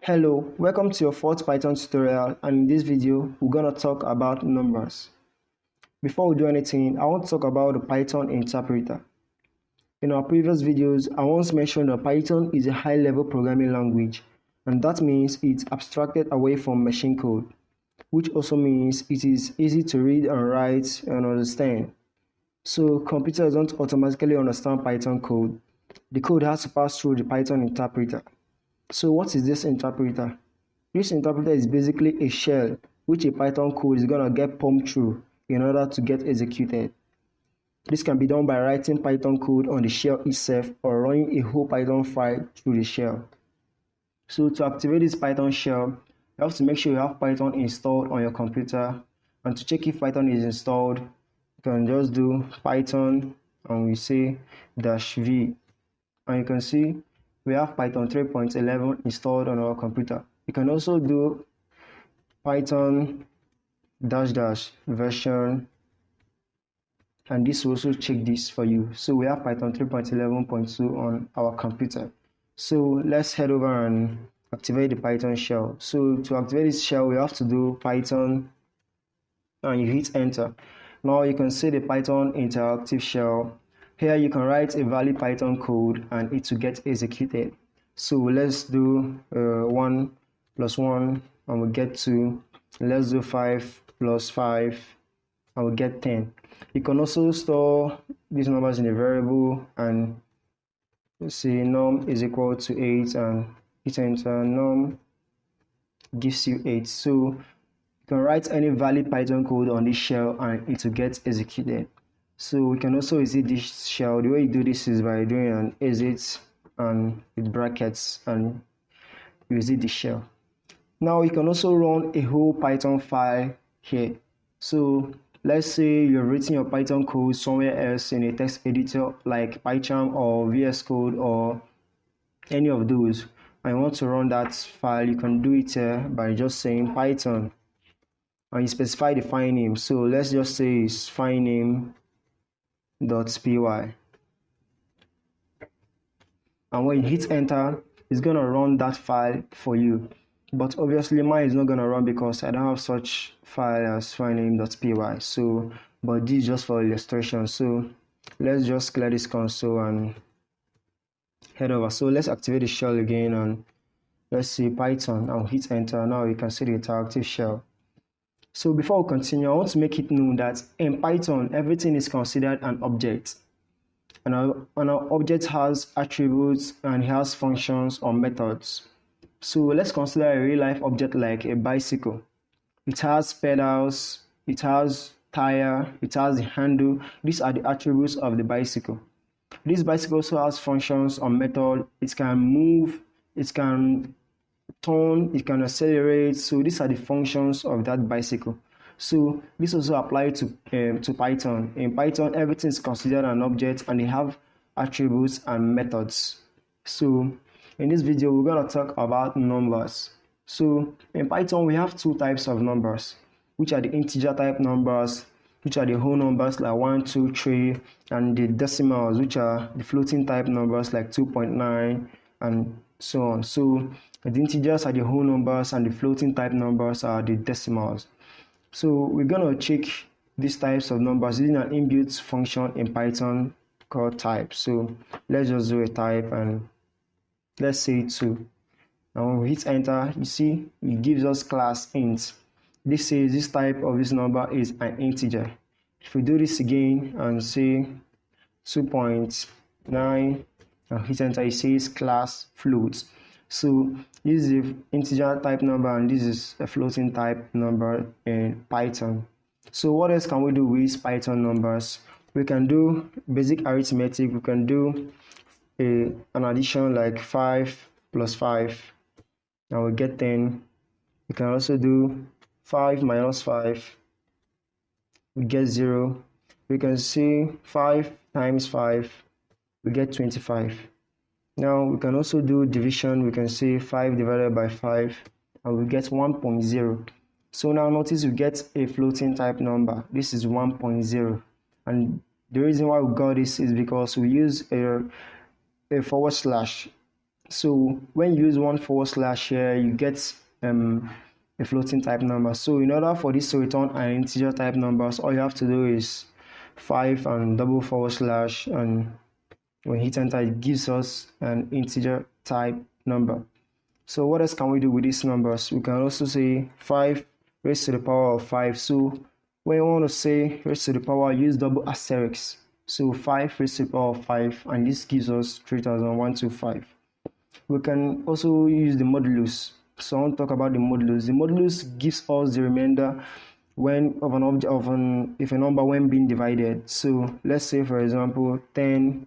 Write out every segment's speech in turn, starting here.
Hello, welcome to your fourth Python tutorial, and in this video we're going to talk about numbers. Before we do anything, I want to talk about the Python interpreter. In our previous videos, I once mentioned that Python is a high-level programming language, and that means it's abstracted away from machine code, which also means it is easy to read and write and understand. So computers don't automatically understand Python code. The code has to pass through the Python interpreter. So what is this interpreter? This interpreter is basically a shell which a Python code is going to get pumped through in order to get executed. This can be done by writing Python code on the shell itself or running a whole Python file through the shell. So to activate this Python shell, you have to make sure you have Python installed on your computer, and to check if Python is installed, you can just do Python and we say -v, and you can see we have Python 3.11 installed on our computer. You can also do Python --version, and this will also check this for you. So we have Python 3.11.2 on our computer. So let's head over and activate the Python shell. So to activate this shell, we have to do Python and you hit enter. Now you can see the Python interactive shell. Here you can write a valid Python code and it will get executed. So let's do 1 + 1 and we get 2. Let's do 5 + 5 and we get 10. You can also store these numbers in a variable and say num is equal to 8 and hit enter. Num gives you 8. So you can write any valid Python code on this shell and it will get executed. So we can also exit this shell. The way you do this is by doing an exit and with brackets, and you exit the shell. Now you can also run a whole Python file here. So let's say you're writing your Python code somewhere else in a text editor like PyCharm or VS Code or any of those, and you want to run that file. You can do it here by just saying Python and you specify the file name. So let's just say it's file name .py, and when you hit enter, it's going to run that file for you. But obviously mine is not going to run because I don't have such file as file name.py. So but this is just for illustration. So let's just clear this console and head over. So let's activate the shell again and let's see Python and hit enter. Now you can see the interactive shell. So before we continue, I want to make it known that in Python, everything is considered an object. And our object has attributes and it has functions or methods. So let's consider a real-life object like a bicycle. It has pedals, it has tire, it has a handle. These are the attributes of the bicycle. This bicycle also has functions or method. It can move, it can turn, it can accelerate. So these are the functions of that bicycle. So this also applies to Python. In Python, everything is considered an object and they have attributes and methods. So in this video, we're going to talk about numbers. So in Python, we have two types of numbers, which are the integer type numbers, which are the whole numbers like 1, 2, 3, and the decimals, which are the floating type numbers like 2.9 and so on. So the integers are the whole numbers and the floating type numbers are the decimals. So we're going to check these types of numbers using an inbuilt function in Python called type. So let's just do a type and let's say 2. And when we hit enter, you see it gives us class int. This says this type of this number is an integer. If we do this again and say 2.9 and hit enter, it says class float. So this is an integer type number and this is a floating type number in Python. So what else can we do with Python numbers? We can do basic arithmetic. We can do an addition like 5 + 5 and we get 10. We can also do 5 - 5, we get 0. We can say 5 × 5, we get 25. Now we can also do division. We can say 5 divided by 5 and we get 1.0. So now notice we get a floating type number. This is 1.0, and the reason why we got this is because we use a / So when you use 1/ here, you get a floating type number. So in order for this to return an integer type numbers, all you have to do is 5 and double / and when you hit enter, it gives us an integer type number. So what else can we do with these numbers? We can also say 5 raised to the power of 5. So when you want to say raised to the power, use double asterisk. So 5 raised to the power of 5, and this gives us 3125. We can also use the modulus. So I want to talk about the modulus. The modulus gives us the remainder when of an object if a number when being divided. So let's say for example 10,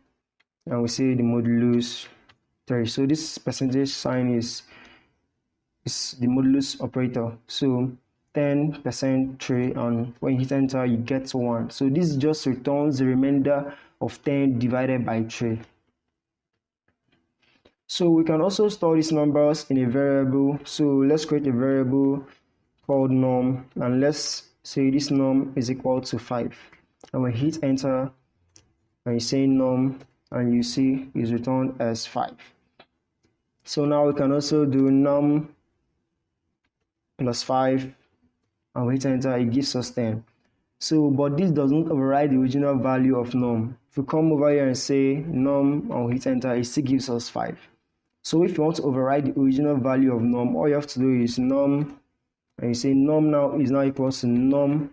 and we say the modulus 3. So this percentage sign is the modulus operator. So 10% 3, and when you hit enter, you get 1. So this just returns the remainder of 10 divided by 3. So we can also store these numbers in a variable. So let's create a variable called num, and let's say this num is equal to 5. And when you hit enter, and you say num, and you see is returned as 5. So now we can also do num plus 5, and we hit enter, it gives us 10. So but this does not override the original value of num. If we come over here and say num and we hit enter, it still gives us 5. So if you want to override the original value of num, all you have to do is num, and you say num now is now equal to num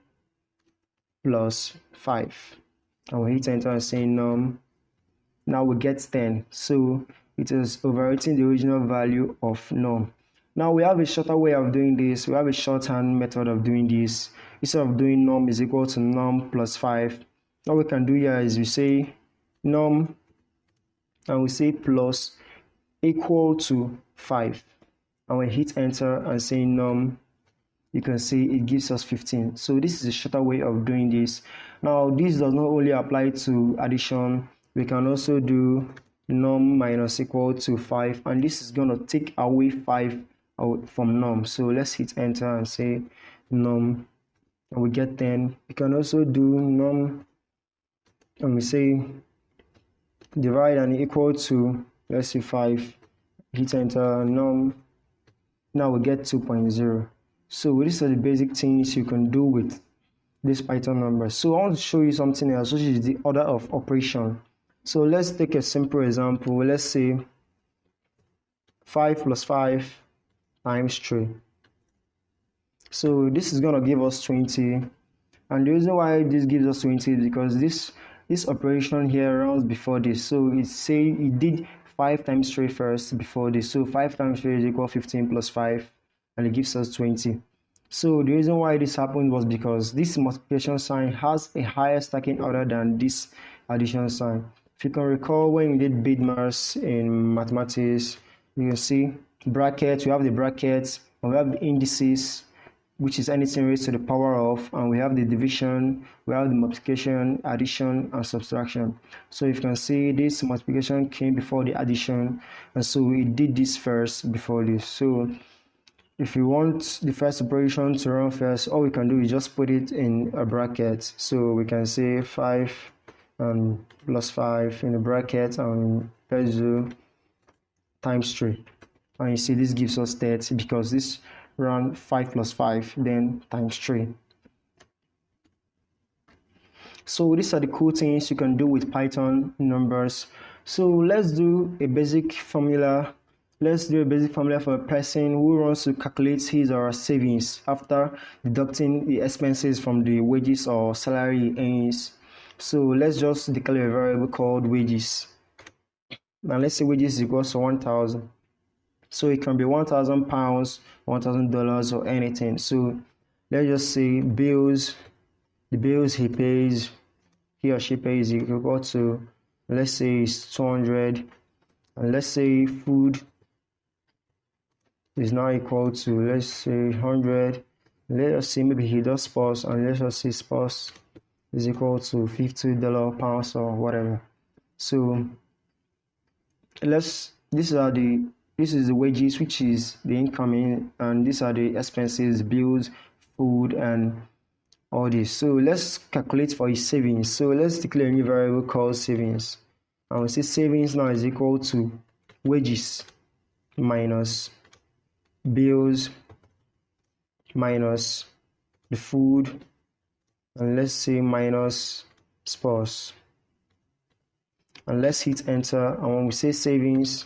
plus 5. And we hit enter and say num. Now we get 10. So it is overwriting the original value of num. Now we have a shorter way of doing this. We have a shorthand method of doing this. Instead of doing num is equal to num plus 5, what we can do here is we say num, and we say plus equal to 5, and we hit enter and say num, you can see it gives us 15. So this is a shorter way of doing this. Now this does not only apply to addition, we can also do num minus equal to 5, and this is going to take away 5 from num. So let's hit enter and say num, and we get 10. We can also do num, and we say divide and equal to, let's say 5, hit enter, num, now we get 2.0. So these are the basic things you can do with this Python number. So I want to show you something else, which is the order of operation. So let's take a simple example. Let's say 5 plus 5 times 3. So this is going to give us 20. And the reason why this gives us 20 is because this operation here runs before this. So it did 5 times 3 first before this. So 5 times 3 is equal 15 plus 5, and it gives us 20. So the reason why this happened was because this multiplication sign has a higher stacking order than this addition sign. If you can recall, when we did BIDMAS in mathematics, you can see brackets, we have the brackets, and we have the indices, which is anything raised to the power of, and we have the division, we have the multiplication, addition, and subtraction. So if you can see, this multiplication came before the addition, and so we did this first before this. So if you want the first operation to run first, all we can do is just put it in a bracket. So we can say 5 and plus 5 in the bracket, and let's do times 3. And you see this gives us 30 because this ran 5 plus 5, then times 3. So these are the cool things you can do with Python numbers. So let's do a basic formula. Let's do a basic formula for a person who wants to calculate his or her savings after deducting the expenses from the wages or salary he earns. So let's just declare a variable called wages. Now let's say wages is equal to 1,000. So it can be 1,000 pounds, $1,000, or anything. So let's just say bills, the bills he or she pays is equal to, let's say it's 200, and let's say food is now equal to, let's say 100. Let us say maybe he does sports, and let's just say sports is equal to $50 pounds or whatever. So this is the wages, which is the incoming, and these are the expenses, bills, food, and all this. So let's calculate for his savings. So let's declare a new variable called savings, and we say savings now is equal to wages. minus bills minus the food, and let's say minus spouse, and let's hit enter. And when we say savings,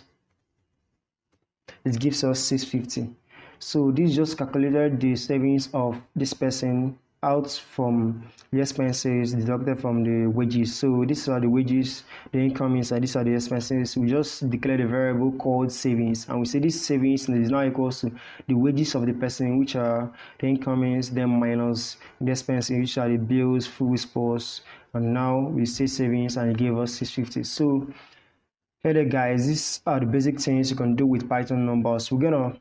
it gives us 650. So this just calculated the savings of this person out from the expenses deducted from the wages. So these are the wages, the income inside, these are the expenses. We just declared a variable called savings, and we say this savings is now equals to the wages of the person, which are the incomings, then minus the expenses, which are the bills, food, sports, and now we say savings, and it gave us 650. So hey there guys, these are the basic things you can do with Python numbers. We're gonna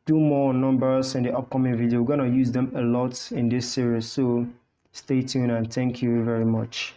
do more numbers in the upcoming video. We're gonna use them a lot in this series, so stay tuned and thank you very much.